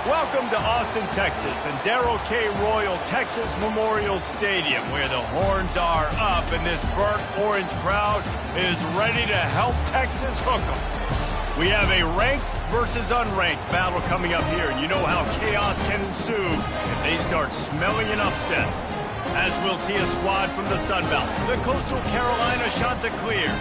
Welcome to Austin, Texas, and Darrell K. Royal Texas Memorial Stadium, where the horns are up and this burnt orange crowd is ready to help Texas hook 'em. We have a ranked versus unranked battle coming up here, and you know how chaos can ensue if they start smelling an upset. As we'll see a squad from the Sun Belt, the Coastal Carolina Chanticleers,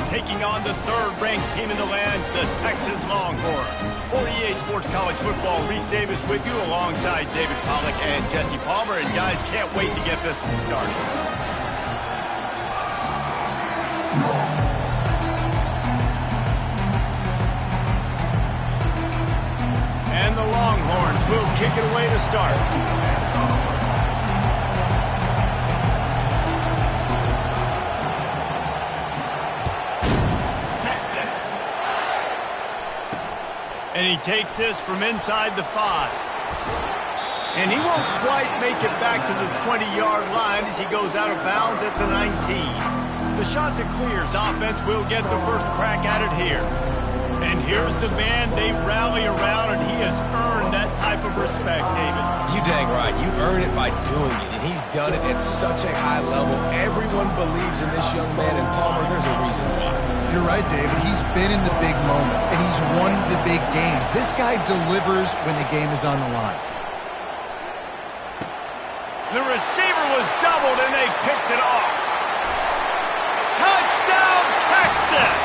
taking on the third-ranked team in the land, the Texas Longhorns. For EA Sports College Football, Reese Davis with you alongside David Pollack and Jesse Palmer. And guys, can't wait to get this one started. And the Longhorns will kick it away to start. And he takes this from inside the 5. And he won't quite make it back to the 20-yard line as he goes out of bounds at the 19. The Chanticleers offense will get the first crack at it here. And here's the man they rally around, and he has earned that type of respect, David. You dang right. You earn it by doing it, and he's done it at such a high level. Everyone believes in this young man, and Palmer, there's a reason why. You're right, David. He's been in the big moments, and he's won the big games. This guy delivers when the game is on the line. The receiver was doubled, and they picked it off. Touchdown, Texas!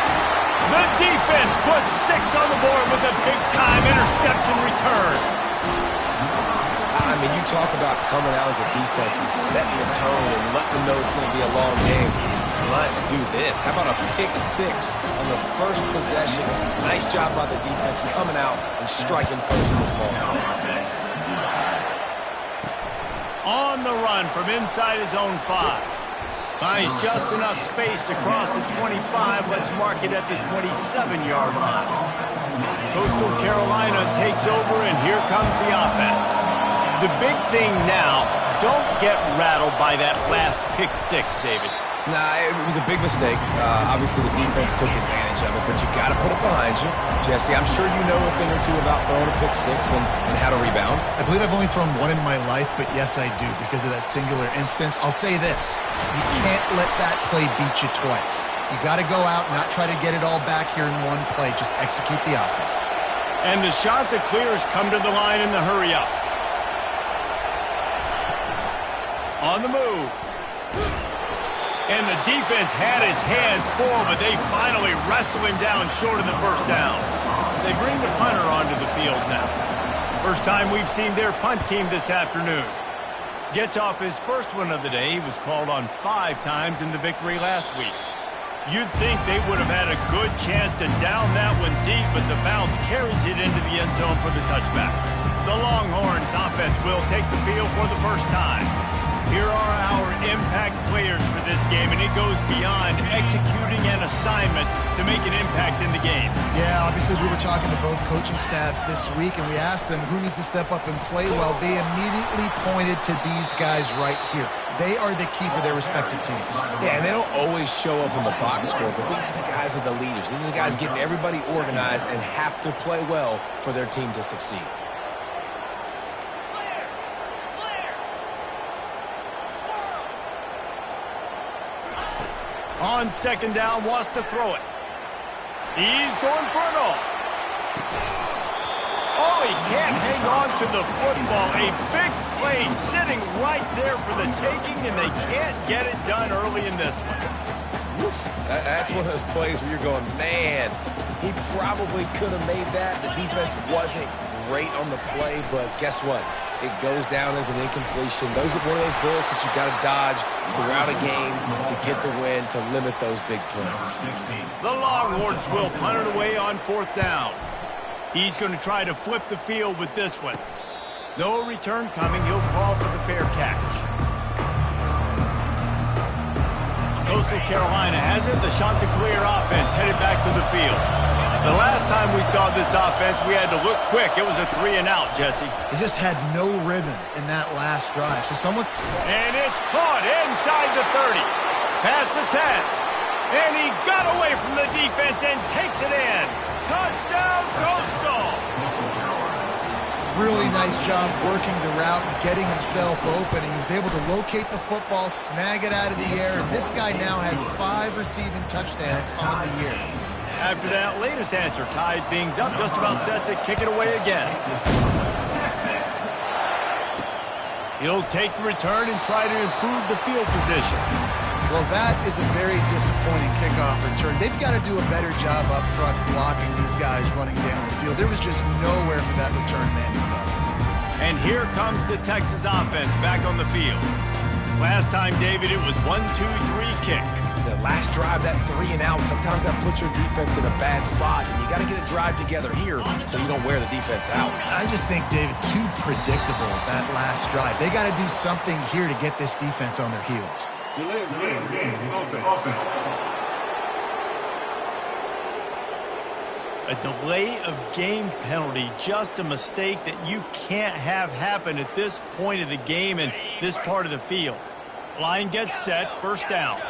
The defense puts 6 on the board with a big-time interception return. I mean, you talk about coming out of the defense and setting the tone and letting them know it's going to be a long game. Let's do this. How about a pick 6 on the first possession? Nice job by the defense coming out and striking first in this ball game. On the run from inside his own 5. Finds just enough space to cross the 25. Let's mark it at the 27-yard line. Coastal Carolina takes over, and here comes the offense. The big thing now, don't get rattled by that last pick 6, David. Nah, it was a big mistake. Obviously, the defense took advantage of it, but you got to put it behind you. Jesse, I'm sure you know a thing or two about throwing a pick 6 and how to rebound. I believe I've only thrown one in my life, but yes, I do, because of that singular instance. I'll say this. You can't let that play beat you twice. You got to go out and not try to get it all back here in one play. Just execute the offense. And the Chanticleers come to the line in the hurry-up. On the move. And the defense had his hands full, but they finally wrestle him down short of the first down. They bring the punter onto the field now. First time we've seen their punt team this afternoon. Gets off his first one of the day. He was called on 5 times in the victory last week. You'd think they would have had a good chance to down that one deep, but the bounce carries it into the end zone for the touchback. The Longhorns offense will take the field for the first time. Here are our impact players for this game, and it goes beyond executing an assignment to make an impact in the game. Yeah, obviously we were talking to both coaching staffs this week, and we asked them who needs to step up and play well. They immediately pointed to these guys right here. They are the key for their respective teams. Yeah, and they don't always show up in the box score, but these are the guys that are the leaders. These are the guys getting everybody organized and have to play well for their team to succeed. On second down, wants to throw it. He's going for it all. Oh, he can't hang on to the football. A big play sitting right there for the taking, and they can't get it done early in this one. That's one of those plays where you're going, man, he probably could have made that. The defense wasn't great on the play, but guess what? It goes down as an incompletion. Those are one of those bullets that you got to dodge throughout a game to get the win, to limit those big plays. The Longhorns will punt it away on 4th down. He's going to try to flip the field with this one. No return coming. He'll call for the fair catch. Coastal Carolina has it. The Chanticleer offense headed back to the field. The last time we saw this offense, we had to look quick. It was a 3-and-out, Jesse. They just had no rhythm in that last drive. So someone... And it's caught inside the 30. Past the 10. And he got away from the defense and takes it in. Touchdown, Coastal! Really nice job working the route and getting himself open. He was able to locate the football, snag it out of the air, and this guy now has 5 receiving touchdowns on the year. After that latest answer tied things up, just about set to kick it away again. He'll take the return and try to improve the field position. Well, that is a very disappointing kickoff return. They've got to do a better job up front blocking these guys running down the field. There was just nowhere for that return man to go. And here comes the Texas offense back on the field. Last time, David, it was 1-2-3 kick. The last drive, that 3 and out, sometimes that puts your defense in a bad spot. And you got to get a drive together here so you don't wear the defense out. I just think, David, too predictable that last drive. They got to do something here to get this defense on their heels. A delay of game penalty, just a mistake that you can't have happen at this point of the game and this part of the field. Line gets set, first down.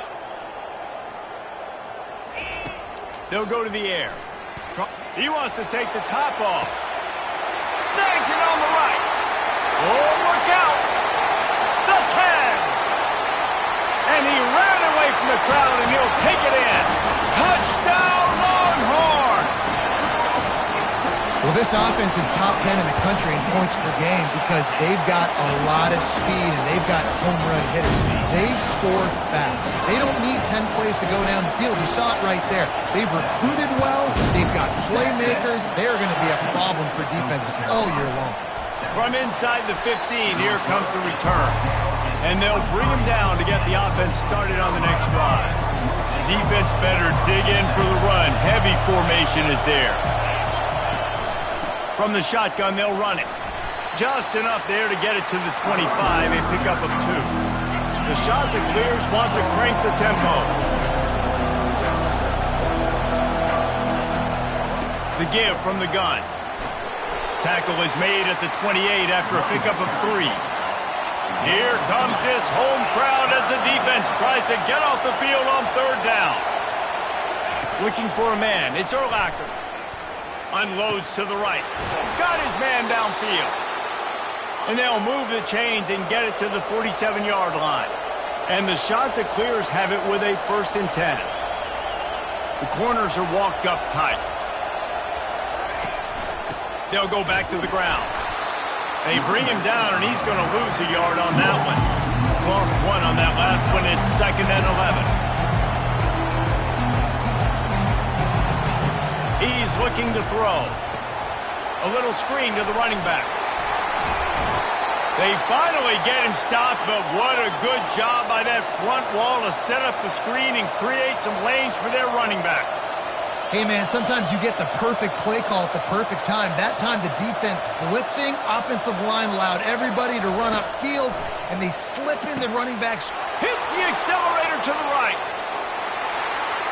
They'll go to the air. He wants to take the top off. Snags it on the right. Oh, look out. The 10. And he ran away from the crowd, and he'll take it in. Touchdown, Longhorns! Well, this offense is top 10 in the country in points per game because they've got a lot of speed and they've got home run hitters. They score fast. They don't need 10 plays to go down the field. You saw it right there. They've recruited well. They've got playmakers. They're going to be a problem for defenses all year long. From inside the 15, here comes the return. And they'll bring him down to get the offense started on the next drive. Defense better dig in for the run. Heavy formation is there. From the shotgun, they'll run it. Just enough there to get it to the 25, a pickup of 2. The shot that clears wants to crank the tempo. The give from the gun. Tackle is made at the 28 after a pickup of 3. Here comes this home crowd as the defense tries to get off the field on third down. Looking for a man. It's Urlacher. Unloads to the right. Got his man downfield. And they'll move the chains and get it to the 47-yard line. And the shot that clears have it with a 1st and 10. The corners are walked up tight. They'll go back to the ground. They bring him down, and he's going to lose a yard on that one. Lost 1 on that last one. It's 2nd and 11. He's looking to throw. A little screen to the running back. They finally get him stopped, but what a good job by that front wall to set up the screen and create some lanes for their running back. Hey, man, sometimes you get the perfect play call at the perfect time. That time the defense blitzing, offensive line allowed everybody to run upfield, and they slip in the running backs. Hits the accelerator to the right.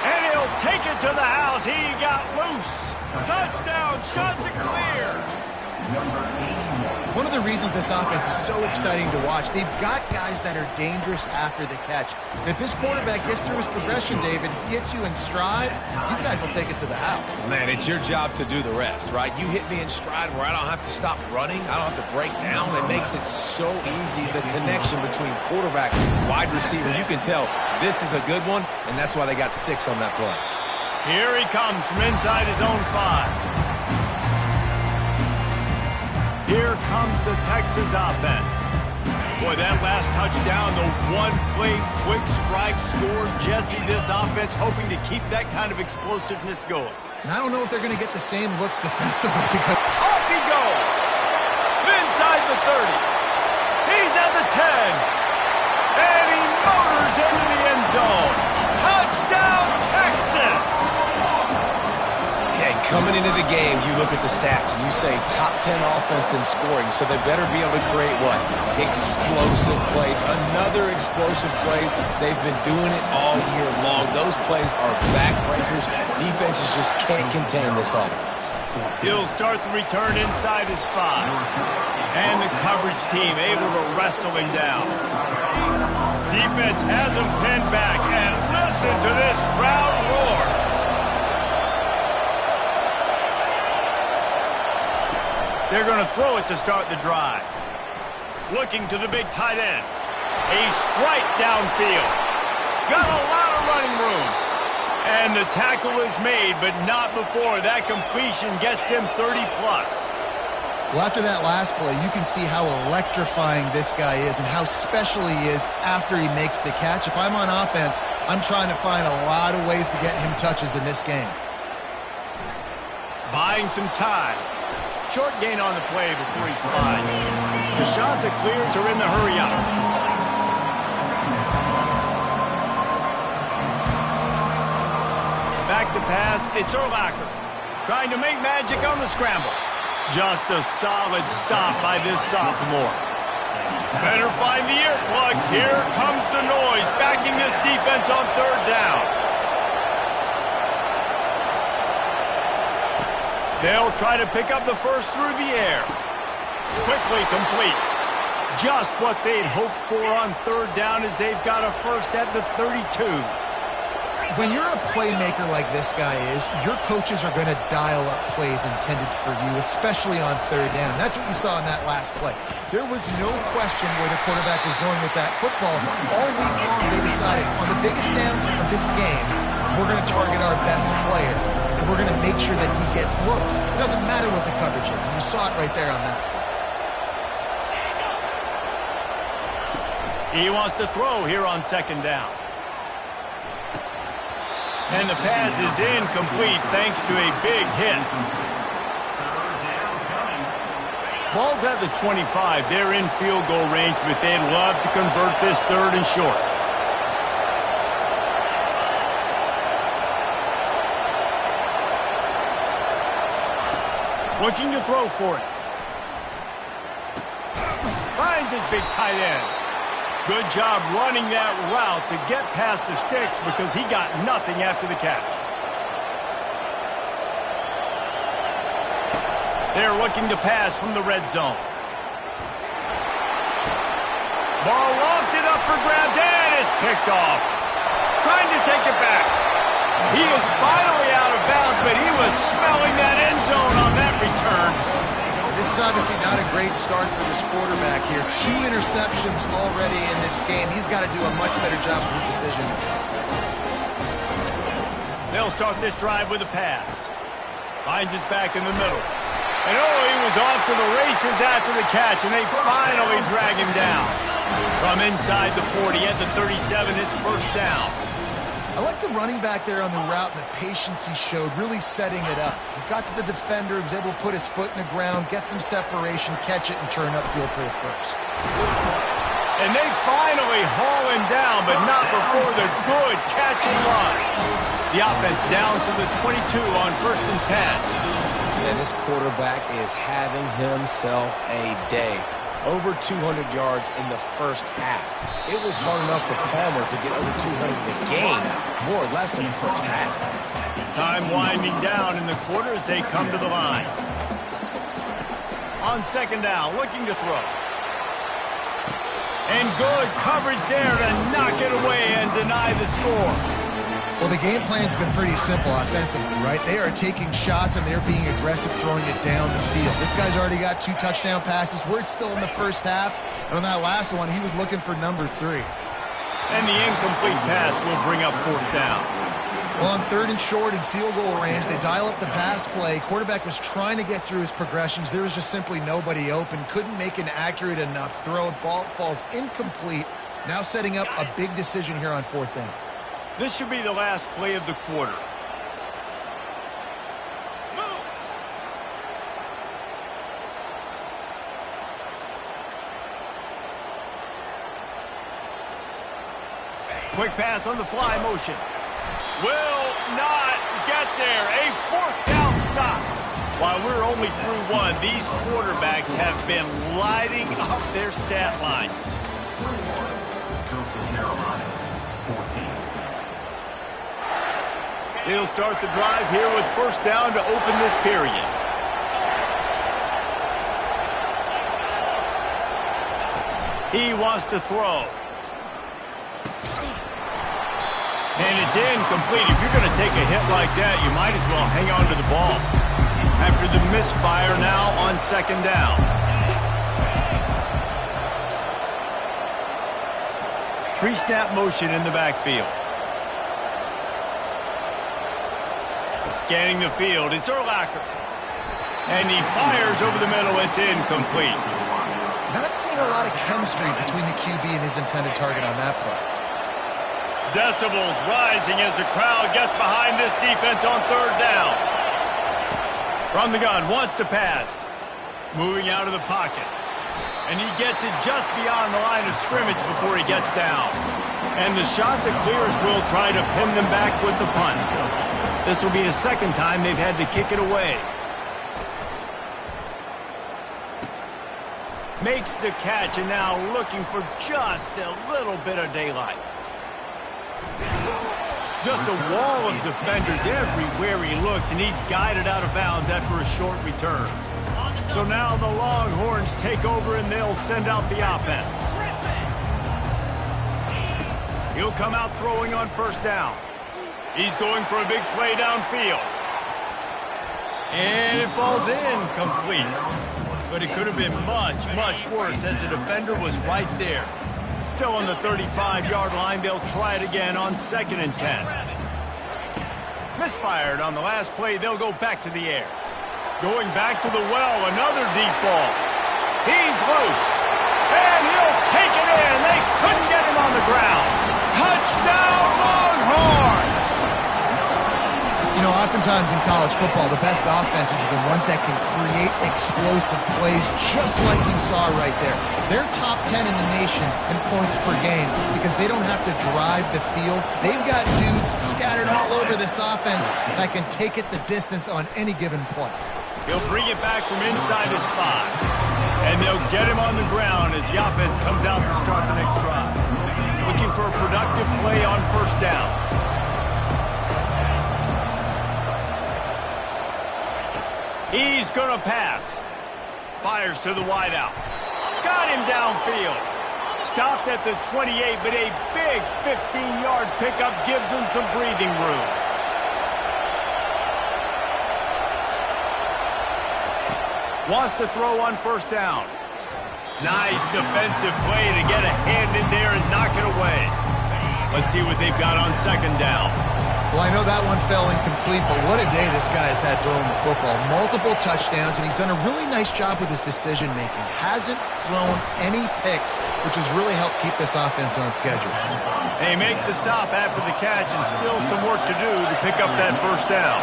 And he'll take it to the house. He got loose. Touchdown, shot to clear. One of the reasons this offense is so exciting to watch, they've got guys that are dangerous after the catch. And if this quarterback gets through his progression, David, gets you in stride, these guys will take it to the house. Man, it's your job to do the rest, right? You hit me in stride where I don't have to stop running. I don't have to break down. It makes it so easy, the connection between quarterback and wide receiver. You can tell this is a good one, and that's why they got 6 on that play. Here he comes from inside his own 5. Here comes the Texas offense. Boy, that last touchdown, the one-play quick strike score. Jesse, this offense hoping to keep that kind of explosiveness going. And I don't know if they're going to get the same looks defensively because... Off he goes! Inside the 30. He's at the 10. And he motors into the end zone. Touchdown, Texas! Okay, coming into the game, you look at the stats and you say top 10 offense in scoring, so they better be able to create what? Explosive plays. Another explosive plays. They've been doing it all year long. Those plays are backbreakers. Defenses just can't contain this offense. He'll start the return inside his 5. And the coverage team able to wrestle him down. Defense has him pinned back, and listen to this crowd roar. They're going to throw it to start the drive. Looking to the big tight end. A strike downfield. Got a lot of running room. And the tackle is made, but not before that completion gets them 30-plus. Well, after that last play, you can see how electrifying this guy is and how special he is after he makes the catch. If I'm on offense, I'm trying to find a lot of ways to get him touches in this game. Buying some time. Short gain on the play before he slides. The shot that clears are in the hurry up. Back to pass, it's Urlacher. Trying to make magic on the scramble. Just a solid stop by this sophomore. Better find the earplugs. Here comes the noise, backing this defense on third down. They'll try to pick up the first through the air. Quickly complete. Just what they'd hoped for on third down as they've got a first at the 32. When you're a playmaker like this guy is, your coaches are going to dial up plays intended for you, especially on third down. That's what you saw in that last play. There was no question where the quarterback was going with that football. All week long, they decided on the biggest downs of this game, we're going to target our best player, and we're going to make sure that he gets looks. It doesn't matter what the coverage is, and you saw it right there on that. He wants to throw here on second down. And the pass is incomplete thanks to a big hit. Ball's at the 25. They're in field goal range, but they'd love to convert this third and short. Looking to throw for it. Finds his big tight end. Good job running that route to get past the sticks because he got nothing after the catch. They're looking to pass from the red zone. Ball lofted up for grabs and is picked off. Trying to take it back. He is finally out of bounds, but he was smelling that end zone on that return. This is obviously not a great start for this quarterback here. 2 interceptions already in this game. He's got to do a much better job with his decision. They'll start this drive with a pass. Finds his back in the middle. And he was off to the races after the catch, and they finally drag him down. From inside the 40 at the 37, it's first down. I like the running back there on the route and the patience he showed, really setting it up. He got to the defender, he was able to put his foot in the ground, get some separation, catch it, and turn upfield for the first. And they finally haul him down, but not before the good catch and run. The offense down to the 22 on first and 10. And this quarterback is having himself a day. Over 200 yards in the first half. It was hard enough for Palmer to get over 200 in the game, more or less in the first half. Time winding down in the quarter as they come to the line. On second down, looking to throw. And good coverage there to knock it away and deny the score. Well, the game plan's been pretty simple offensively, right? They are taking shots and they're being aggressive, throwing it down the field. This guy's already got 2 touchdown passes. We're still in the first half. And on that last one, he was looking for number 3. And the incomplete pass will bring up fourth down. Well, on third and short in field goal range, they dial up the pass play. Quarterback was trying to get through his progressions. There was just simply nobody open. Couldn't make an accurate enough throw. Ball falls incomplete. Now setting up a big decision here on fourth down. This should be the last play of the quarter. Quick pass on the fly motion. Will not get there. A fourth down stop. While we're only through one, these quarterbacks have been lighting up their stat line. He'll start the drive here with first down to open this period. He wants to throw. And it's incomplete. If you're going to take a hit like that, you might as well hang on to the ball. after the misfire now on second down. Pre-snap motion in the backfield. Scanning the field, it's Urlacher. And he fires over the middle, it's incomplete. Not seeing a lot of chemistry between the QB and his intended target on that play. Decibels rising as the crowd gets behind this defense on third down. From the gun, wants to pass. Moving out of the pocket. And he gets it just beyond the line of scrimmage before he gets down. And the shot to clears will try to pin them back with the punt. This will be the second time they've had to kick it away. Makes the catch and now looking for just a little bit of daylight. Just a wall of defenders everywhere he looks, and he's guided out of bounds after a short return. So now the Longhorns take over and they'll send out the offense. He'll come out throwing on first down. He's going for a big play downfield. And it falls incomplete. But it could have been much, much worse as the defender was right there. Still on the 35-yard line, they'll try it again on 2nd and 10. Misfired on the last play, they'll go back to the air. Going back to the well, another deep ball. He's loose, and he'll take it in. They couldn't get him on the ground. Touchdown, Longhorns! You know, oftentimes in college football, the best offenses are the ones that can create explosive plays, just like you saw right there. They're top 10 in the nation in points per game because they don't have to drive the field. They've got dudes scattered all over this offense that can take it the distance on any given play. He'll bring it back from inside his 5. And they'll get him on the ground as the offense comes out to start the next drive. Looking for a productive play on first down. He's going to pass. Fires to the wideout. Got him downfield. Stopped at the 28, but a big 15-yard pickup gives him some breathing room. Wants to throw on first down. Nice defensive play to get a hand in there and knock it away. Let's see what they've got on second down. Well, I know that one fell incomplete, but what a day this guy has had throwing the football. Multiple touchdowns, and he's done a really nice job with his decision-making. Hasn't thrown any picks, which has really helped keep this offense on schedule. They make the stop after the catch, and still some work to do to pick up that first down.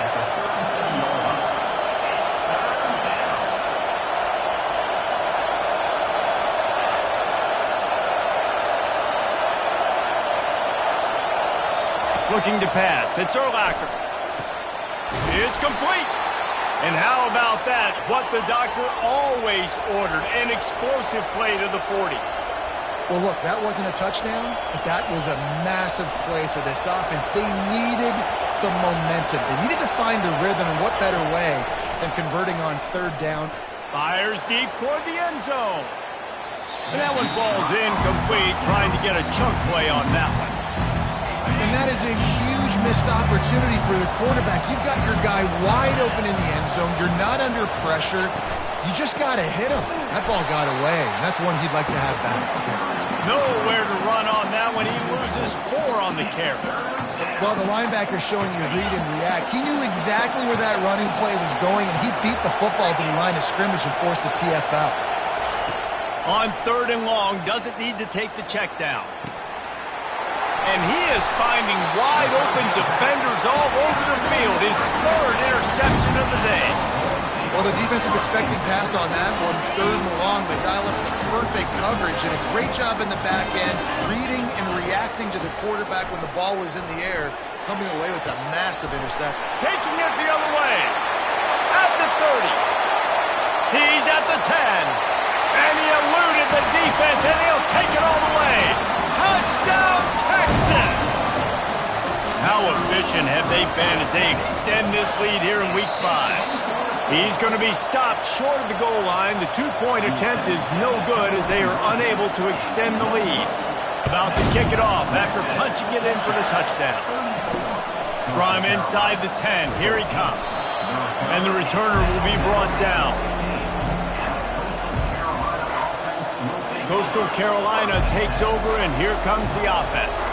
Looking to pass. It's Urlacher. It's complete. And how about that? What the doctor always ordered, an explosive play to the 40. Well, look, that wasn't a touchdown, but that was a massive play for this offense. They needed some momentum. They needed to find a rhythm, and what better way than converting on third down. Fires deep toward the end zone. And that one falls incomplete, trying to get a chunk play on that one. And that is a huge missed opportunity for the quarterback. You've got your guy wide open in the end zone. You're not under pressure. You just got to hit him. That ball got away, and that's one he'd like to have back. Nowhere to run on that one. He loses 4 on the carry. Well, the linebacker's showing you read and react. He knew exactly where that running play was going, and he beat the football to the line of scrimmage and forced the TF out. On third and long, doesn't need to take the check down. And he is finding wide-open defenders all over the field. His 3rd interception of the day. Well, the defense was expecting pass on that one. Third and long, they dial up the perfect coverage and a great job in the back end, reading and reacting to the quarterback when the ball was in the air, coming away with a massive interception. Taking it the other way. At the 30. He's at the 10. And he eluded the defense, and he'll take it all the way. Touchdown, Texas! How efficient have they been as they extend this lead here in Week 5? He's going to be stopped short of the goal line. The 2-point attempt is no good as they are unable to extend the lead. About to kick it off after punching it in for the touchdown. From inside the 10, here he comes. And the returner will be brought down. Coastal Carolina takes over, and here comes the offense.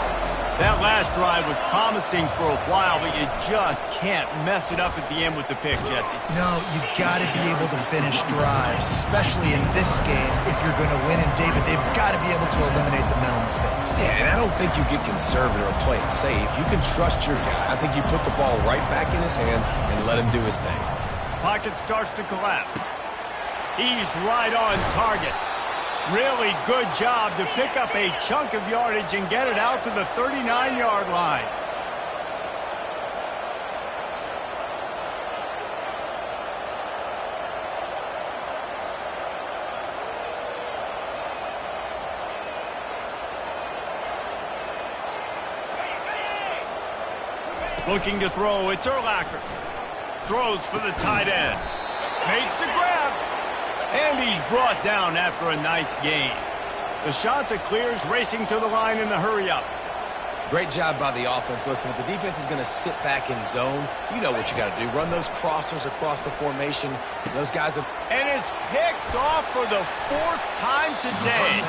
That last drive was promising for a while, but you just can't mess it up at the end with the pick, Jesse. No, you got to be able to finish drives, especially in this game. If you're going to win, and David, they've got to be able to eliminate the mental mistakes. Yeah, and I don't think you get conservative or play it safe. You can trust your guy. I think you put the ball right back in his hands and let him do his thing. Pocket starts to collapse. He's right on target. Really good job to pick up a chunk of yardage and get it out to the 39-yard line. Looking to throw, it's Urlacher. Throws for the tight end. Makes the grab. And he's brought down after a nice gain. The shot that clears, racing to the line in the hurry-up. Great job by the offense. Listen, if the defense is going to sit back in zone, you know what you got to do. Run those crossers across the formation. Those guys are... And it's picked off for the 4th time today.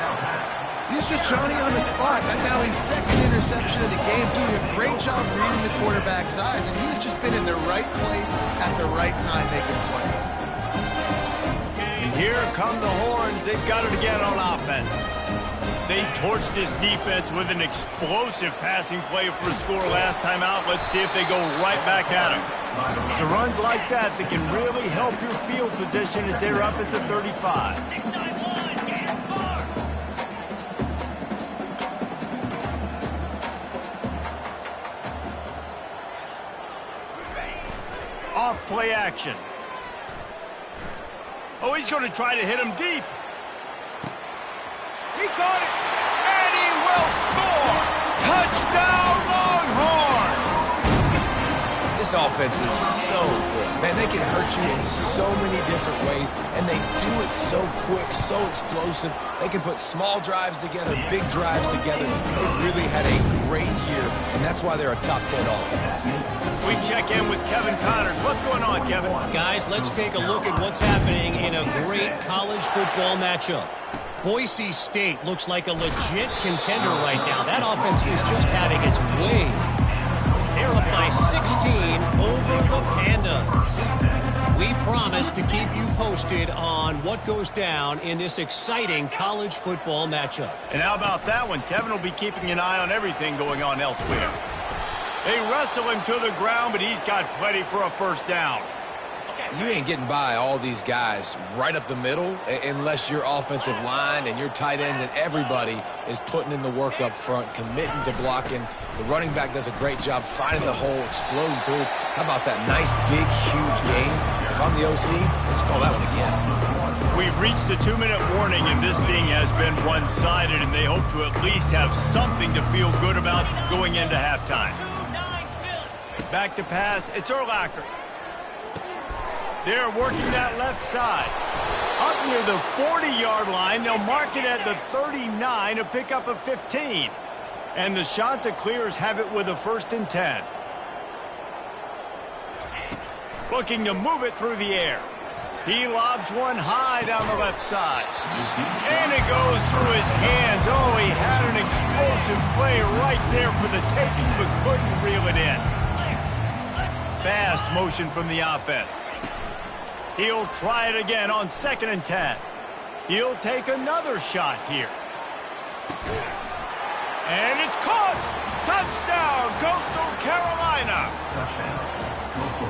He's just Johnny on the spot. And now his 2nd interception of the game, doing a great job reading the quarterback's eyes. And he's just been in the right place at the right time making plays. And here come the horns. They've got it again on offense. They torched this defense with an explosive passing play for a score last time out. Let's see if they go right back at him. It's runs like that that can really help your field position as they're up at the 35. Off play action. Oh, he's going to try to hit him deep. He caught it, and he will score. Touchdown, Longhorns! This offense is so good. Man, they can hurt you in so many different ways, and they do it so quick, so explosive. They can put small drives together, big drives together. They really had a great year, and that's why they're a top 10 offense. We check in with Kevin Connors. What's going on, Kevin? Guys, let's take a look at what's happening in a great college football matchup. Boise State looks like a legit contender right now. That offense is just having its way. They're up by 16 over the Pandas. We promise to keep you posted on what goes down in this exciting college football matchup. And how about that one? Kevin will be keeping an eye on everything going on elsewhere. They wrestle him to the ground, but he's got plenty for a first down. You ain't getting by all these guys right up the middle unless your offensive line and your tight ends and everybody is putting in the work up front, committing to blocking. The running back does a great job finding the hole, exploding through. How about that nice, big, huge game? If I'm the OC, let's call that one again. We've reached the 2-minute warning, and this thing has been one-sided, and they hope to at least have something to feel good about going into halftime. Back to pass, it's Urlacher. They're working that left side. Up near the 40-yard line, they'll mark it at the 39, a pickup of 15. And the shot that clears have it with a 1st and 10. Looking to move it through the air. He lobs one high down the left side. And it goes through his hands. Oh, he had an explosive play right there for the taking, but couldn't reel it in. Fast motion from the offense. He'll try it again on 2nd and 10. He'll take another shot here. And it's caught! Touchdown, Coastal Carolina!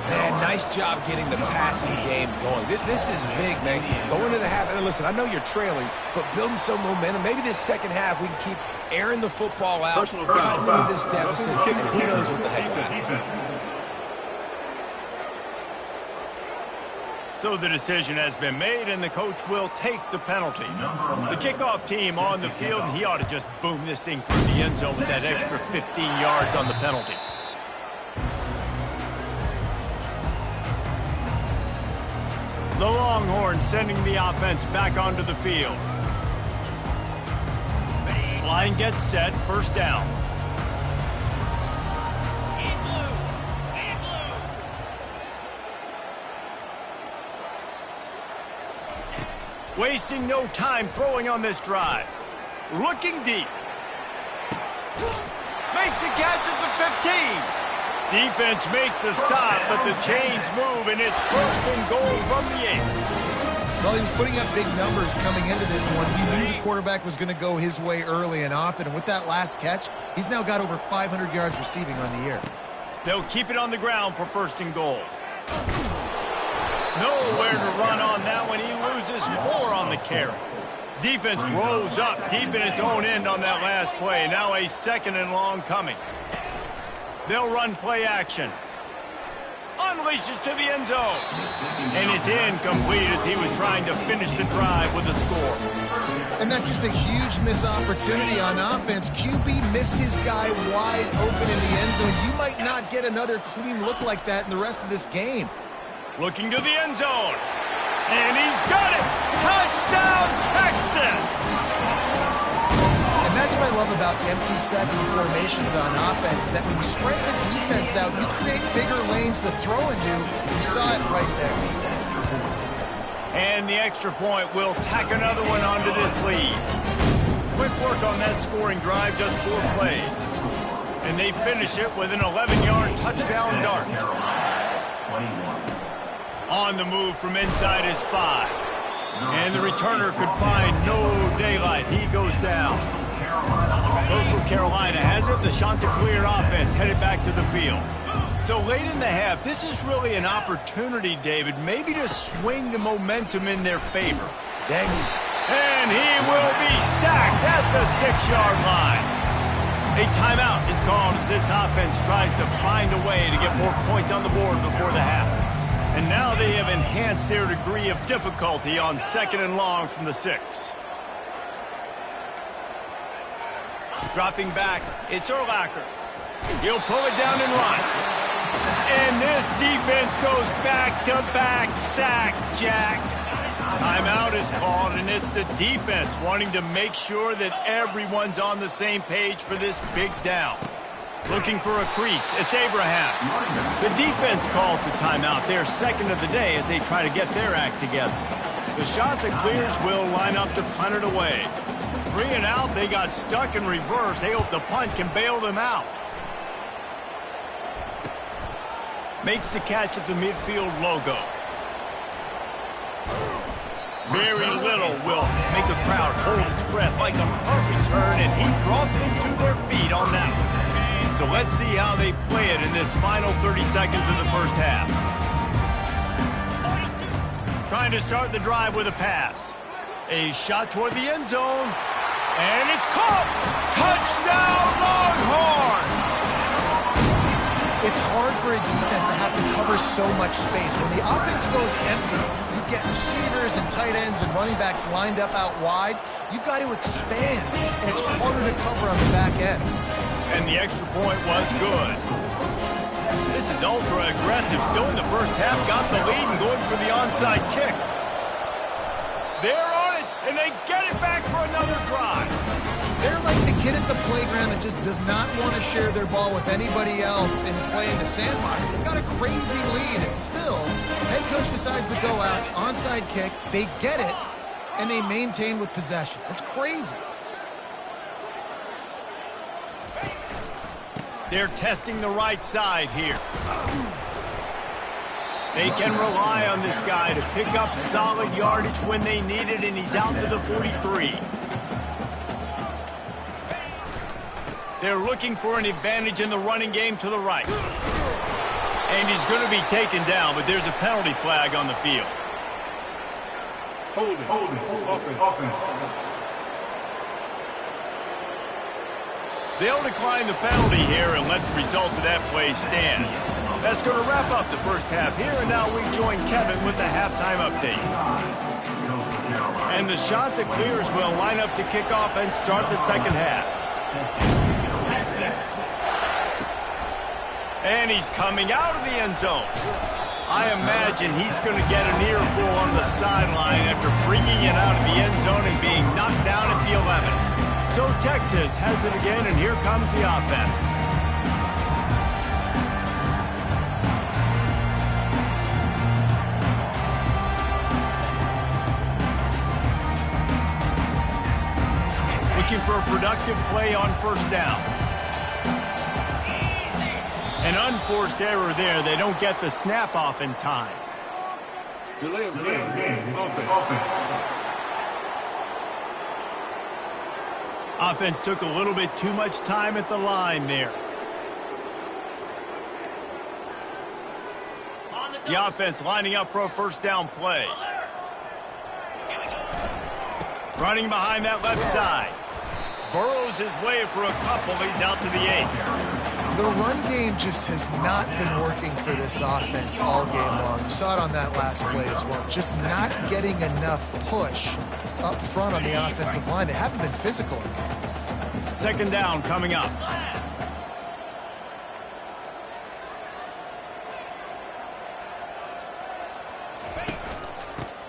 Man, nice job getting the passing game going. This is big, man. Going into the half, and listen, I know you're trailing, but building some momentum. Maybe this second half we can keep airing the football out, fighting into this deficit, and who knows what the heck will happen. So the decision has been made, and the coach will take the penalty. The kickoff team on the field, and he ought to just boom this thing through the end zone with that extra 15 yards on the penalty. The Longhorns sending the offense back onto the field. Line gets set, 1st down. Wasting no time throwing on this drive. Looking deep. Makes a catch at the 15. Defense makes a stop, but the chains move, and it's first and goal from the 8. Well, he was putting up big numbers coming into this one. He knew the quarterback was going to go his way early and often, and with that last catch, he's now got over 500 yards receiving on the year. They'll keep it on the ground for first and goal. Nowhere to run on that one. He loses 4 on the carry. Defense rose up deep in its own end on that last play. Now a second and long coming. They'll run play action. Unleashes to the end zone. And it's incomplete as he was trying to finish the drive with a score. And that's just a huge missed opportunity on offense. QB missed his guy wide open in the end zone. You might not get another clean look like that in the rest of this game. Looking to the end zone. And he's got it! Touchdown, Texas! And that's what I love about empty sets and formations on offense, is that when you spread the defense out, you create bigger lanes to throw into. You saw it right there. And the extra point will tack another one onto this lead. Quick work on that scoring drive, just 4 plays. And they finish it with an 11-yard touchdown dart. On the move from inside his 5. And the returner could find no daylight. He goes down. Coastal Carolina has it. The Chanticleer offense headed back to the field. So late in the half, this is really an opportunity, David, maybe to swing the momentum in their favor. Dang. And he will be sacked at the 6-yard line. A timeout is called as this offense tries to find a way to get more points on the board before the half. And now they have enhanced their degree of difficulty on second and long from the 6. Dropping back, it's Urlacher. He'll pull it down and run. And this defense goes back-to-back sack, Jack. Timeout is called, and it's the defense wanting to make sure that everyone's on the same page for this big down. Looking for a crease. It's Abraham. The defense calls the timeout. Their second of the day as they try to get their act together. The Chanticleers will line up to punt it away. 3 and out. They got stuck in reverse. They hope the punt can bail them out. Makes the catch at the midfield logo. Very little will make a crowd hold its breath like a punt return, and he brought them to their feet on that one. So let's see how they play it in this final 30 seconds of the first half. Trying to start the drive with a pass. A shot toward the end zone. And it's caught! Touchdown, Longhorns! It's hard for a defense to have to cover so much space. When the offense goes empty, you get receivers and tight ends and running backs lined up out wide. You've got to expand, and it's harder to cover on the back end. And the extra point was good. This is ultra-aggressive. Still in the first half, got the lead and going for the onside kick. They're on it, and they get it back for another drive. They're like the kid at the playground that just does not want to share their ball with anybody else and play in the sandbox. They've got a crazy lead, and still, head coach decides to go out, onside kick, they get it, and they maintain with possession. It's crazy. They're testing the right side here. They can rely on this guy to pick up solid yardage when they need it, and he's out to the 43. They're looking for an advantage in the running game to the right. And he's going to be taken down, but there's a penalty flag on the field. Hold it. Offense. They'll decline the penalty here and let the result of that play stand. That's going to wrap up the first half here, and now we join Kevin with the halftime update. And the Chanticleers will line up to kick off and start the second half. And he's coming out of the end zone. I imagine he's going to get an earful on the sideline after bringing it out of the end zone and being knocked down at the 11. So Texas has it again, and here comes the offense. productive play on first down. An unforced error there. They don't get the snap off in time. Delay of game. Offense. Offense took a little bit too much time at the line there. The offense lining up for a first down play. Running behind that left side. Burrows his way for a couple. He's out to the 8. The run game just has not been working for this offense all game long. You saw it on that last play as well. Just not getting enough push up front on the offensive line. They haven't been physical enough. Second down coming up.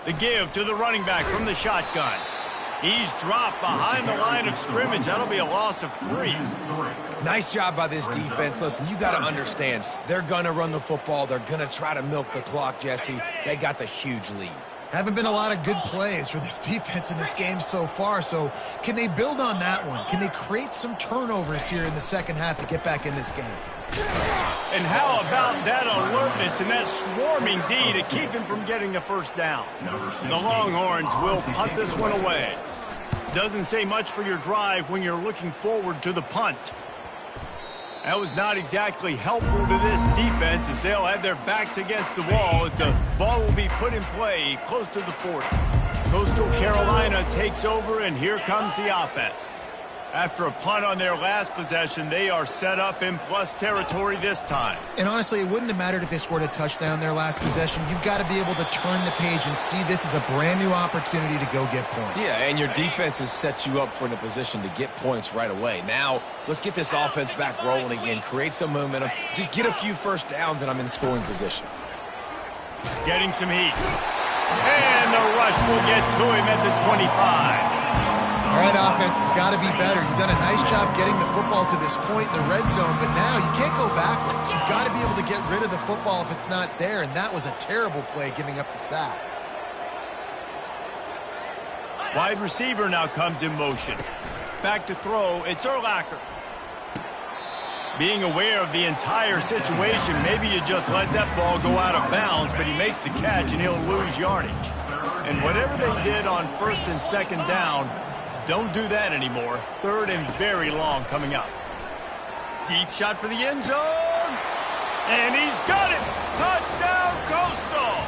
The give to the running back from the shotgun. He's dropped behind the line of scrimmage. That'll be a loss of 3. Nice job by this defense. Listen, you got to understand, they're going to run the football. They're going to try to milk the clock, Jesse. They got the huge lead. Haven't been a lot of good plays for this defense in this game so far, so can they build on that one? Can they create some turnovers here in the second half to get back in this game? And how about that alertness and that swarming D to keep him from getting the first down? The Longhorns will punt this one away. Doesn't say much for your drive when you're looking forward to the punt. That was not exactly helpful to this defense as they'll have their backs against the wall as the ball will be put in play close to the 40. Coastal Carolina takes over, and here comes the offense. After a punt on their last possession, they are set up in plus territory this time. And honestly, it wouldn't have mattered if they scored a touchdown their last possession. You've got to be able to turn the page and see this as a brand new opportunity to go get points. Yeah, and your defense has set you up for the position to get points right away. Now, let's get this offense back rolling again, create some momentum, just get a few first downs, and I'm in scoring position. Getting some heat. And the rush will get to him at the 25. All right, offense has got to be better. You've done a nice job getting the football to this point in the red zone, but now you can't go backwards. You've got to be able to get rid of the football if it's not there, and that was a terrible play giving up the sack. Wide receiver now comes in motion. Back to throw, it's Urlacher. Being aware of the entire situation, maybe you just let that ball go out of bounds, but he makes the catch and he'll lose yardage. And whatever they did on first and second down, don't do that anymore. Third and very long coming up. Deep shot for the end zone. And he's got it. Touchdown, Coastal.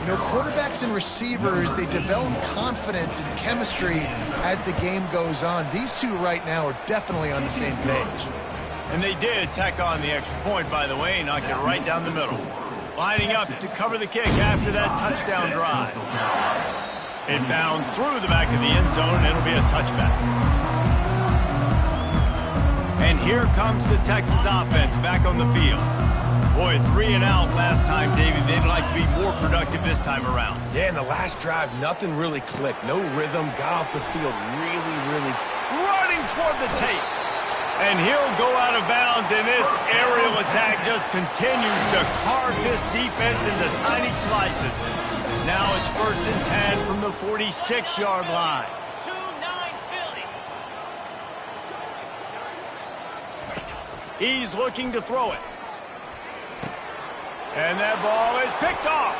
You know, quarterbacks and receivers, they develop confidence and chemistry as the game goes on. These two right now are definitely on the same page. And they did tack on the extra point, by the way, knocked it right down the middle. Lining up to cover the kick after that touchdown drive. It bounds through the back of the end zone, and it'll be a touchback. And here comes the Texas offense back on the field. Boy, 3 and out last time, David. They'd like to be more productive this time around. Yeah, in the last drive, nothing really clicked. No rhythm, got off the field really running toward the tape. And he'll go out of bounds, and this aerial attack just continues to carve this defense into tiny slices. Now it's 1st and 10 from the 46-yard line. 2-9 Philly. He's looking to throw it. And that ball is picked off.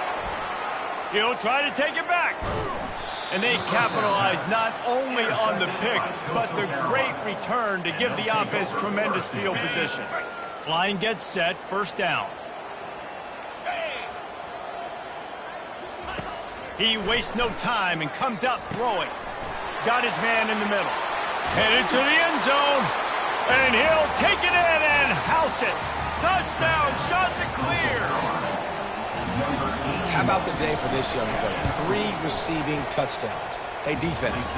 He'll try to take it back. And they capitalize not only on the pick, but the great return to give the offense tremendous field position. Line gets set, first down. He wastes no time and comes out throwing. Got his man in the middle. Headed to the end zone. And he'll take it in and house it. Touchdown, shot to clear. How about the day for this young fella? 3 receiving touchdowns. Hey, defense,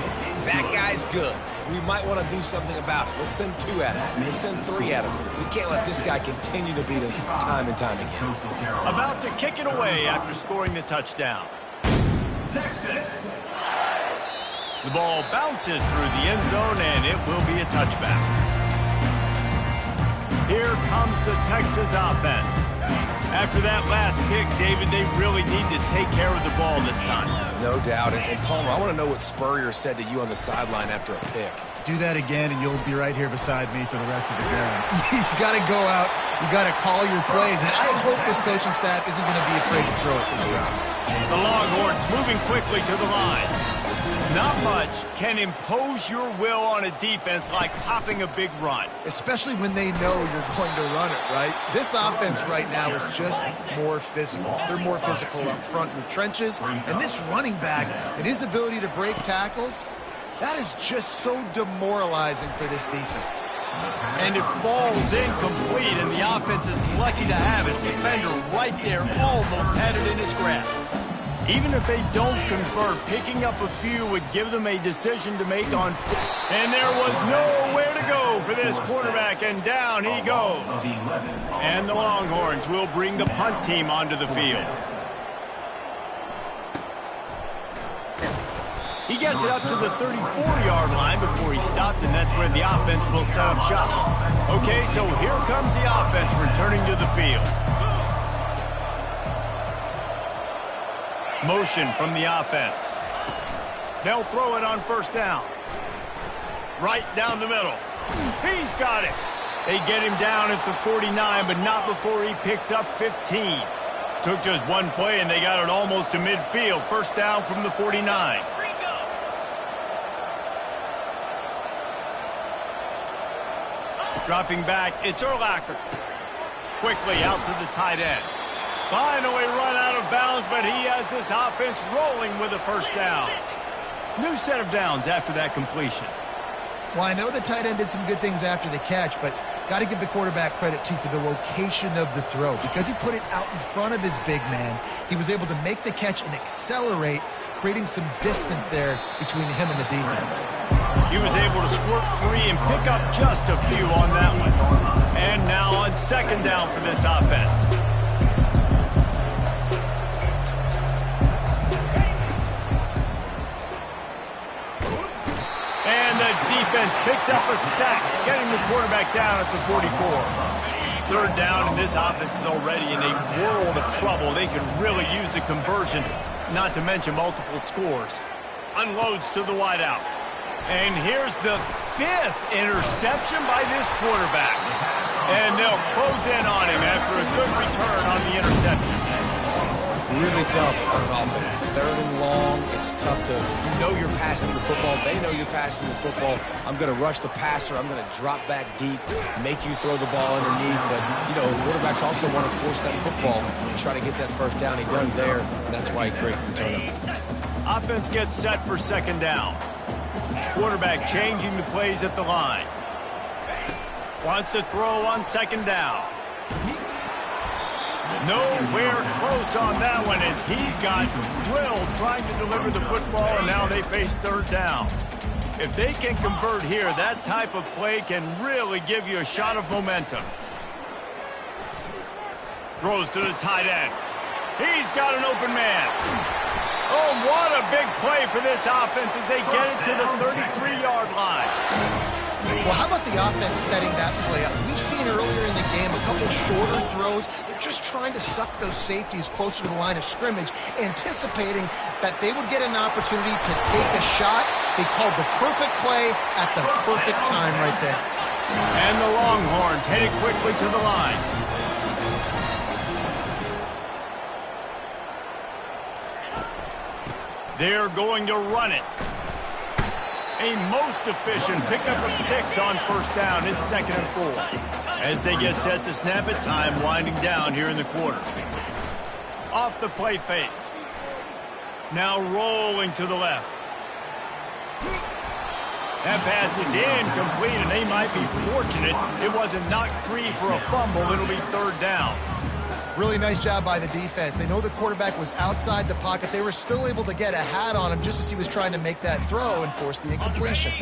that guy's good. We might want to do something about it. Let's send 2 at him. Let's send 3 at him. We can't let this guy continue to beat us time and time again. About to kick it away after scoring the touchdown. Texas. The ball bounces through the end zone, and it will be a touchback. Here comes the Texas offense. After that last pick, David, they really need to take care of the ball this time. No doubt. And Palmer, I want to know what Spurrier said to you on the sideline after a pick. do that again, and you'll be right here beside me for the rest of the game. You got to go out. You got to call your plays, and I hope this coaching staff isn't going to be afraid to throw it this round. The Longhorns moving quickly to the line. Not much can impose your will on a defense like popping a big run. Especially when they know you're going to run it, right? This offense right now is just more physical. They're more physical up front in the trenches. And this running back and his ability to break tackles, that is just so demoralizing for this defense. And it falls incomplete, and the offense is lucky to have it. Defender right there almost had it in his grasp. Even if they don't convert, picking up a few would give them a decision to make on foot. And there was nowhere to go for this quarterback, and down he goes. And the Longhorns will bring the punt team onto the field. He gets it up to the 34-yard line before he stopped, and that's where the offense will set up shop. Okay, so here comes the offense returning to the field. Motion from the offense. They'll throw it on first down. Right down the middle. He's got it. They get him down at the 49, but not before he picks up 15. Took just one play, and they got it almost to midfield. First down from the 49. Dropping back, it's Urlacher. Quickly out to the tight end. Finally run out of bounds, but he has this offense rolling with a first down. New set of downs after that completion. Well, I know the tight end did some good things after the catch, but got to give the quarterback credit, too, for the location of the throw. Because he put it out in front of his big man, he was able to make the catch and accelerate, creating some distance there between him and the defense. He was able to squirt free and pick up just a few on that one. And now on second down for this offense. And the defense picks up a sack, getting the quarterback down at the 44. Third down, and this offense is already in a world of trouble. They could really use a conversion, not to mention multiple scores. Unloads to the wideout. And here's the 5th interception by this quarterback. And they'll close in on him after a good return on the interception. Really tough on an offense. Third and long, it's tough to, you know you're passing the football. They know you're passing the football. I'm going to rush the passer. I'm going to drop back deep, make you throw the ball underneath. But, you know, quarterbacks also want to force that football and try to get that first down. He does there, and that's why he creates the turnover. Offense gets set for second down. Quarterback changing the plays at the line. Wants to throw on second down. Nowhere close on that one as he got drilled trying to deliver the football, and now they face third down. If they can convert here, that type of play can really give you a shot of momentum. Throws to the tight end. He's got an open man. Oh, what a big play for this offense as they get it to the 33-yard line. Well, how about the offense setting that play up? We've seen earlier in the game a couple shorter throws. They're just trying to suck those safeties closer to the line of scrimmage, anticipating that they would get an opportunity to take a shot. They called the perfect play at the perfect time right there. And the Longhorns headed quickly to the line. They're going to run it. A most efficient pickup of 6 on first down. It's 2nd and 4. As they get set to snap it, time winding down here in the quarter. Off the play fake. Now rolling to the left. That pass is incomplete, and they might be fortunate it wasn't knocked free for a fumble. It'll be third down. Really nice job by the defense. They know the quarterback was outside the pocket. They were still able to get a hat on him just as he was trying to make that throw and force the incompletion.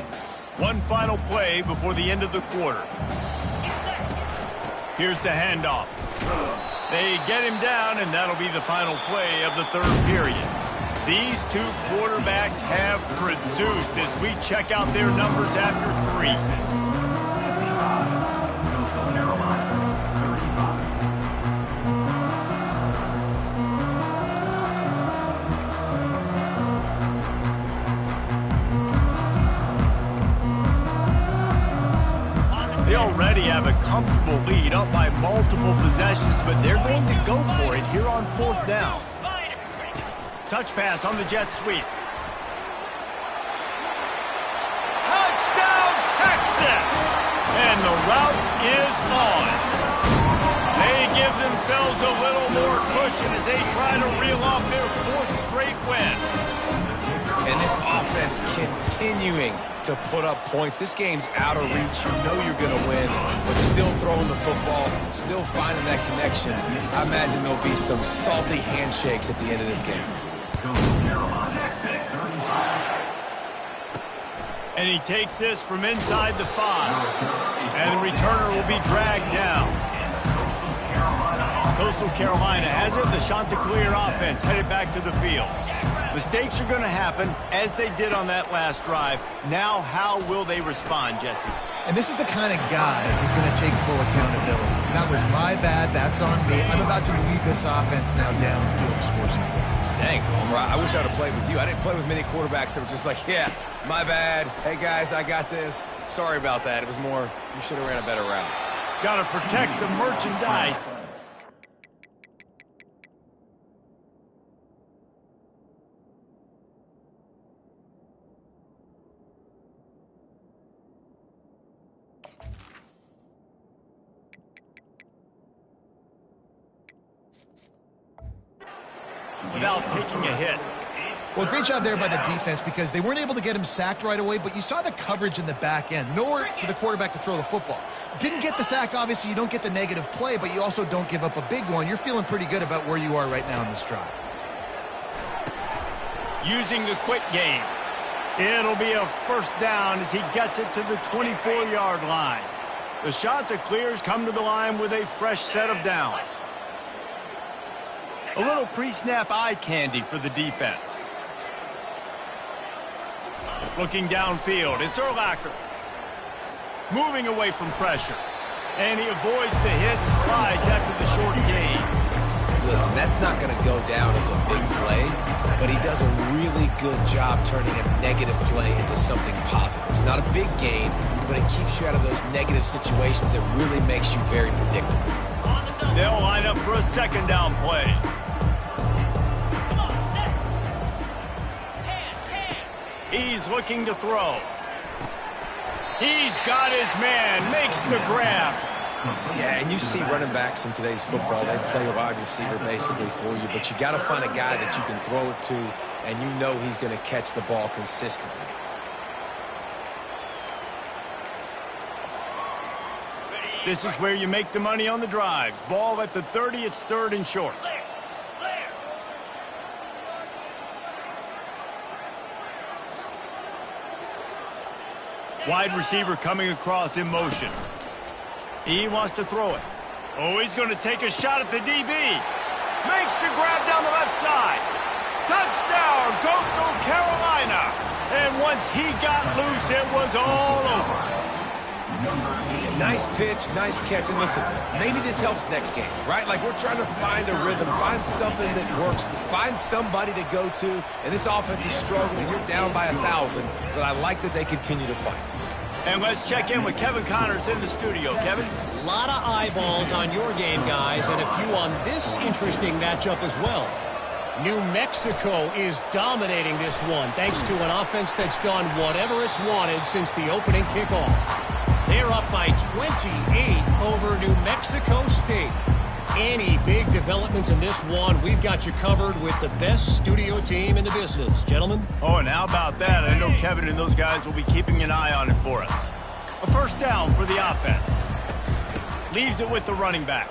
One final play before the end of the quarter. Here's the handoff. They get him down, and that'll be the final play of the third period. These two quarterbacks have produced as we check out their numbers after 3. comfortable lead, up by multiple possessions, but they're going to go for it here on 4th down. Touch pass on the jet sweep. Touchdown, Texas! And the route is on. They give themselves a little more cushion as they try to reel off their 4th straight win. And this offense continuing to put up points. This game's out of reach. You know you're going to win, but still throwing the football, still finding that connection. I imagine there'll be some salty handshakes at the end of this game. And he takes this from inside the 5. And the returner will be dragged down. Coastal Carolina has it. The Chanticleer offense headed back to the field. Mistakes are going to happen, as they did on that last drive. Now, how will they respond, Jesse? And this is the kind of guy who's going to take full accountability. That was my bad. That's on me. I'm about to lead this offense now down the field and score some points. Dang, Homer, I wish I would have played with you. I didn't play with many quarterbacks that were just like, yeah, my bad. Hey, guys, I got this. Sorry about that. It was more, you should have ran a better route. Got to protect the merchandise. Without taking a hit. Well, great job there by the defense because they weren't able to get him sacked right away, but you saw the coverage in the back end. Nowhere for the quarterback to throw the football. Didn't get the sack, obviously. You don't get the negative play, but you also don't give up a big one. You're feeling pretty good about where you are right now in this drive. Using the quick game. It'll be a 1st down as he gets it to the 24-yard line. The Chanticleers come to the line with a fresh set of downs. A little pre-snap eye candy for the defense. Looking downfield, it's Urlacher. Moving away from pressure. And he avoids the hit and slides after the short gain. Listen, that's not going to go down as a big play, but he does a really good job turning a negative play into something positive. It's not a big gain, but it keeps you out of those negative situations that really makes you very predictable. They'll line up for a 2nd down play. He's looking to throw. He's got his man, makes the grab. Yeah, and you see running backs in today's football, they play a wide receiver basically for you, but you got to find a guy that you can throw it to, and you know he's going to catch the ball consistently. This is where you make the money on the drives. Ball at the 30, it's 3rd and short. Wide receiver coming across in motion. He wants to throw it. Oh, he's going to take a shot at the DB. Makes the grab down the left side. Touchdown, Coastal Carolina. And once he got loose, it was all over. Yeah, nice pitch, nice catch. And listen, maybe this helps next game, right? Like we're trying to find a rhythm, find something that works, find somebody to go to. And this offense is struggling. You're down by 1,000, but I like that they continue to fight. And let's check in with Kevin Connors in the studio. Kevin? A lot of eyeballs on your game, guys, and a few on this interesting matchup as well. New Mexico is dominating this one thanks to an offense that's done whatever it's wanted since the opening kickoff. They're up by 28 over New Mexico State. Any big developments in this one, we've got you covered with the best studio team in the business. Gentlemen? Oh, and how about that? I know Kevin and those guys will be keeping an eye on it for us. A 1st down for the offense. Leaves it with the running back.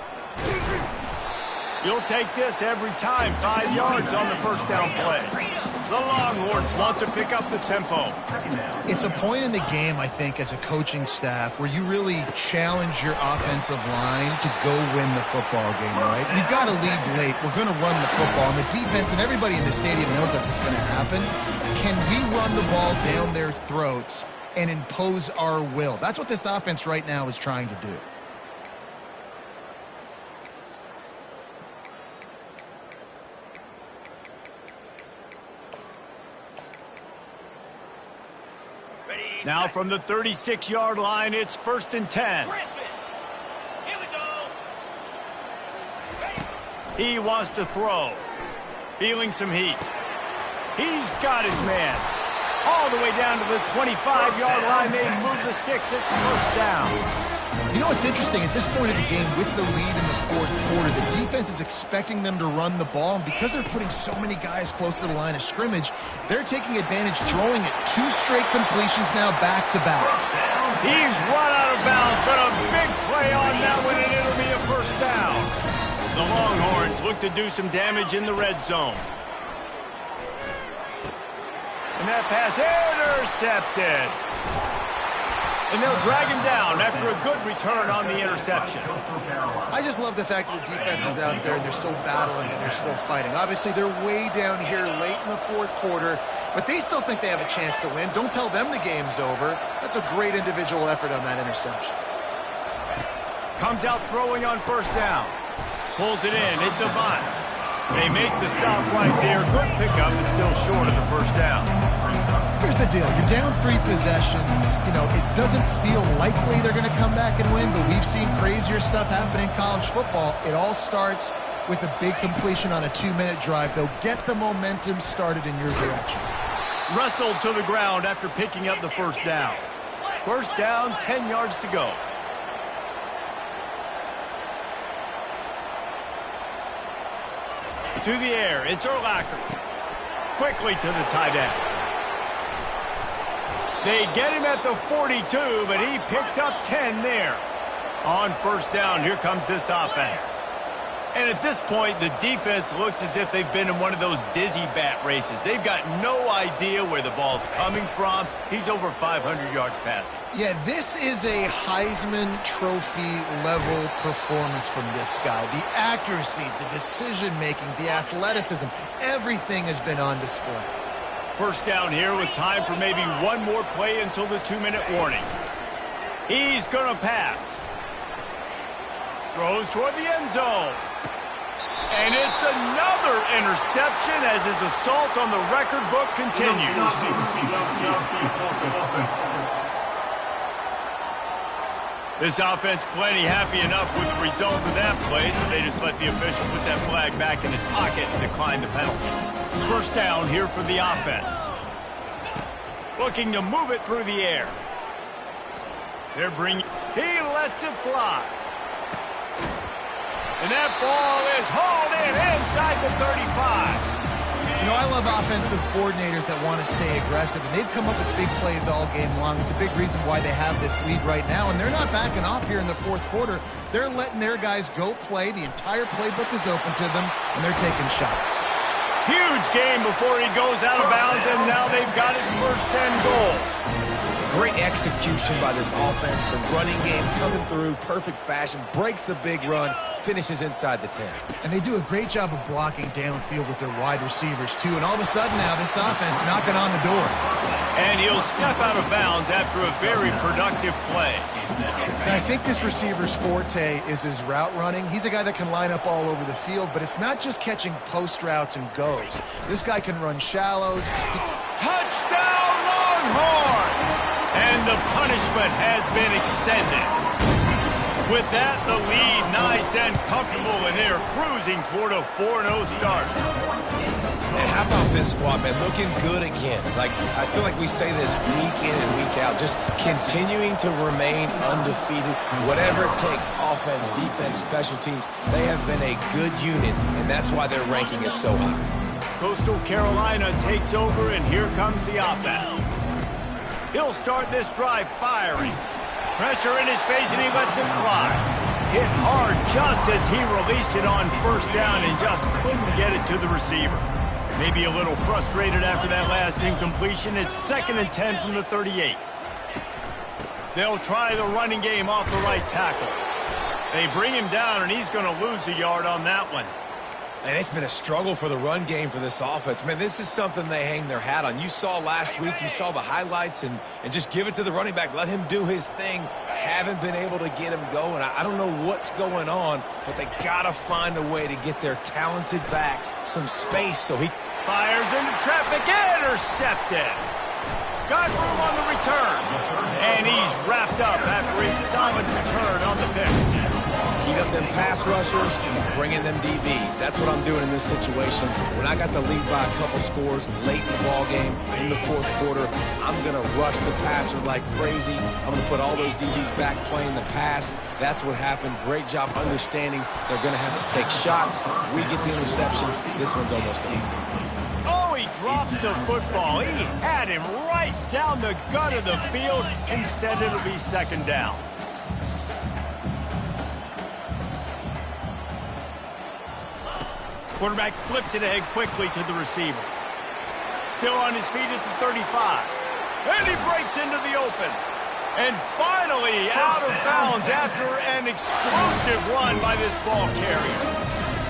You'll take this every time. 5 yards on the 1st down play. The Longhorns want to pick up the tempo. It's a point in the game, I think, as a coaching staff where you really challenge your offensive line to go win the football game, right? We've got to lead late. We're going to run the football. And the defense and everybody in the stadium knows that's what's going to happen. Can we run the ball down their throats and impose our will? That's what this offense right now is trying to do. Now from the 36-yard line, it's 1st and 10. He wants to throw. Feeling some heat. He's got his man. All the way down to the 25-yard line. They move the sticks. It's first down. You know what's interesting? At this point of the game, with the lead in the fourth quarter, the defense is expecting them to run the ball, and because they're putting so many guys close to the line of scrimmage, they're taking advantage, throwing it 2 straight completions now back-to-back. He's run out of bounds, but a big play on that one, and it'll be a first down. The Longhorns look to do some damage in the red zone. And that pass intercepted. And they'll drag him down after a good return on the interception. I just love the fact that the defense is out there and they're still battling and they're still fighting. Obviously, they're way down here late in the fourth quarter, but they still think they have a chance to win. Don't tell them the game's over. That's a great individual effort on that interception. Comes out throwing on first down. Pulls it in. It's Avant. They make the stop right there. Good pickup, but still short of the first down. Here's the deal. You're down 3 possessions. You know, it doesn't feel likely they're going to come back and win, but we've seen crazier stuff happen in college football. It all starts with a big completion on a 2-minute drive. They'll get the momentum started in your direction. Wrestled to the ground after picking up the first down. First down, 10 yards to go. To the air, it's Urlacher. Quickly to the tight end. They get him at the 42, but he picked up 10 there. On first down, here comes this offense. And at this point, the defense looks as if they've been in one of those dizzy bat races. They've got no idea where the ball's coming from. He's over 500 yards passing. Yeah, this is a Heisman Trophy level performance from this guy. The accuracy, the decision-making, the athleticism, everything has been on display. First down here with time for maybe one more play until the 2-minute warning. He's going to pass. Throws toward the end zone. And it's another interception as his assault on the record book continues. This offense plenty happy enough with the result of that play, so they just let the official put that flag back in his pocket and decline the penalty. First down here for the offense. Looking to move it through the air. He lets it fly. And that ball is hauled in inside the 35. You know, I love offensive coordinators that want to stay aggressive, and they've come up with big plays all game long. It's a big reason why they have this lead right now, and they're not backing off here in the fourth quarter. They're letting their guys go play. The entire playbook is open to them, and they're taking shots. Huge game before he goes out of bounds, and now they've got it first and goal. Great execution by this offense. The running game coming through, perfect fashion, breaks the big run, finishes inside the 10. And they do a great job of blocking downfield with their wide receivers, too. And all of a sudden now, this offense knocking on the door. And he'll step out of bounds after a very productive play. And I think this receiver's forte is his route running. He's a guy that can line up all over the field, but it's not just catching post routes and goes. This guy can run shallows. Touchdown, Longhorns! And the punishment has been extended. With that, the lead nice and comfortable, and they're cruising toward a 4-0 start. And how about this squad, man? Looking good again. Like, I feel like we say this week in and week out, just continuing to remain undefeated. Whatever it takes, offense, defense, special teams, they have been a good unit, and that's why their ranking is so high. Coastal Carolina takes over, and here comes the offense. He'll start this drive firing. Pressure in his face, and he lets it fly. Hit hard just as he released it on first down and just couldn't get it to the receiver. Maybe a little frustrated after that last incompletion. It's 2nd and 10 from the 38. They'll try the running game off the right tackle. They bring him down, and he's going to lose a yard on that one. And it's been a struggle for the run game for this offense. Man, this is something they hang their hat on. You saw last week, you saw the highlights, and just give it to the running back. Let him do his thing. Haven't been able to get him going. I don't know what's going on, but they got to find a way to get their talented back some space so he fires into traffic. Intercepted. Got room on the return. And he's wrapped up after a solid return on the pick. He speed up them pass rushers, bring in them DBs. That's what I'm doing in this situation. When I got the lead by a couple scores late in the ball game, in the fourth quarter, I'm going to rush the passer like crazy. I'm going to put all those DBs back playing the pass. That's what happened. Great job understanding they're going to have to take shots. We get the interception. This one's almost over. Oh, he drops the football. He had him right down the gut of the field. Instead, it'll be second down. Quarterback flips it ahead quickly to the receiver. Still on his feet at the 35. And he breaks into the open. And finally out of bounds after an explosive run by this ball carrier.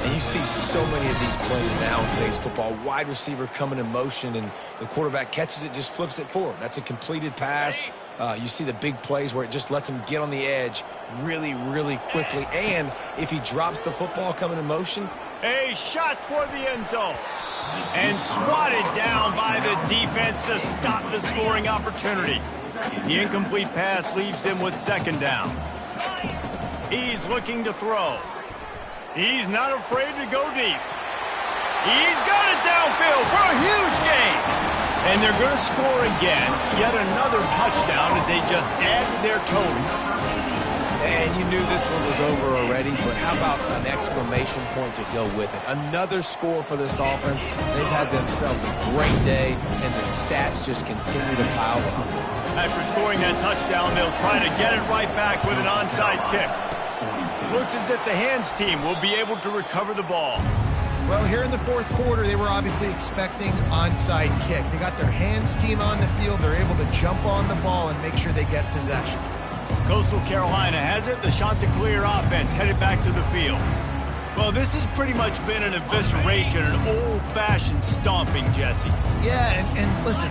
And you see so many of these plays now in today's football. Wide receiver coming in motion, and the quarterback catches it, just flips it forward. That's a completed pass. You see the big plays where it just lets him get on the edge really, really quickly. And if he drops the football coming in motion, a shot toward the end zone. And swatted down by the defense to stop the scoring opportunity. The incomplete pass leaves him with second down. He's looking to throw. He's not afraid to go deep. He's got it downfield for a huge gain. And they're going to score again. Yet another touchdown as they just added their total. And you knew this one was over already, but how about an exclamation point to go with it? Another score for this offense. They've had themselves a great day, and the stats just continue to pile up. After scoring that touchdown, they'll try to get it right back with an onside kick. Looks as if the hands team will be able to recover the ball. Well, here in the fourth quarter, they were obviously expecting onside kick. They got their hands team on the field. They're able to jump on the ball and make sure they get possession. Coastal Carolina has it. The Chanticleer offense headed back to the field. Well, this has pretty much been an evisceration, an old-fashioned stomping, Jesse. Yeah, and listen,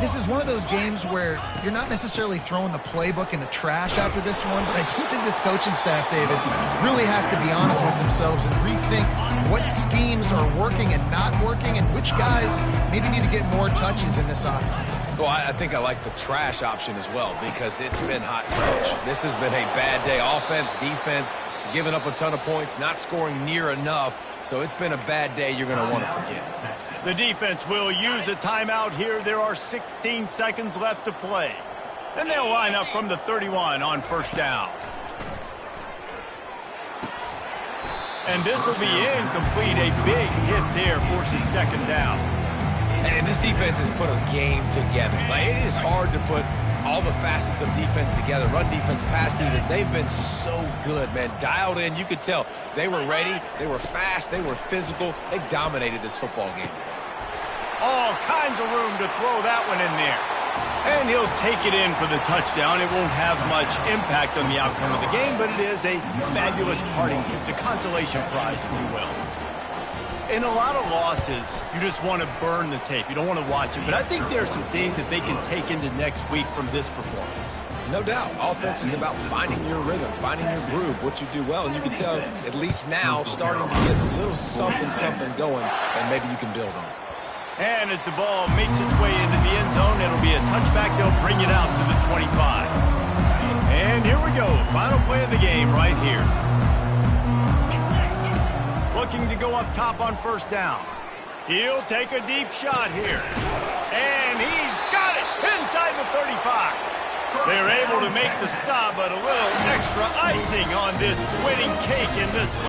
this is one of those games where you're not necessarily throwing the playbook in the trash after this one, but I do think this coaching staff, David, really has to be honest with themselves and rethink what schemes are working and not working and which guys maybe need to get more touches in this offense. Well, I think I like the trash option as well because it's been hot trash. This has been a bad day. Offense, defense, giving up a ton of points, not scoring near enough. So it's been a bad day you're going to want to forget. The defense will use a timeout here. There are 16 seconds left to play. And they'll line up from the 31 on first down. And this will be incomplete. A big hit there forces second down. And this defense has put a game together. Like, it is hard to put all the facets of defense together. Run defense, pass defense. They've been so good, man. Dialed in. You could tell they were ready. They were fast. They were physical. They dominated this football game today. All kinds of room to throw that one in there. And he'll take it in for the touchdown. It won't have much impact on the outcome of the game, but it is a fabulous parting gift, a consolation prize, if you will. In a lot of losses, you just want to burn the tape. You don't want to watch it. But I think there are some things that they can take into next week from this performance. No doubt. Offense is about finding your rhythm, finding your groove, what you do well. And you can tell, at least now, starting to get a little something going, and maybe you can build on it. And as the ball makes its way into the end zone, it'll be a touchback. They'll bring it out to the 25. And here we go. Final play of the game right here. Looking to go up top on first down. He'll take a deep shot here. And he's got it inside the 35. They're able to make the stop, but a little extra icing on this winning cake in this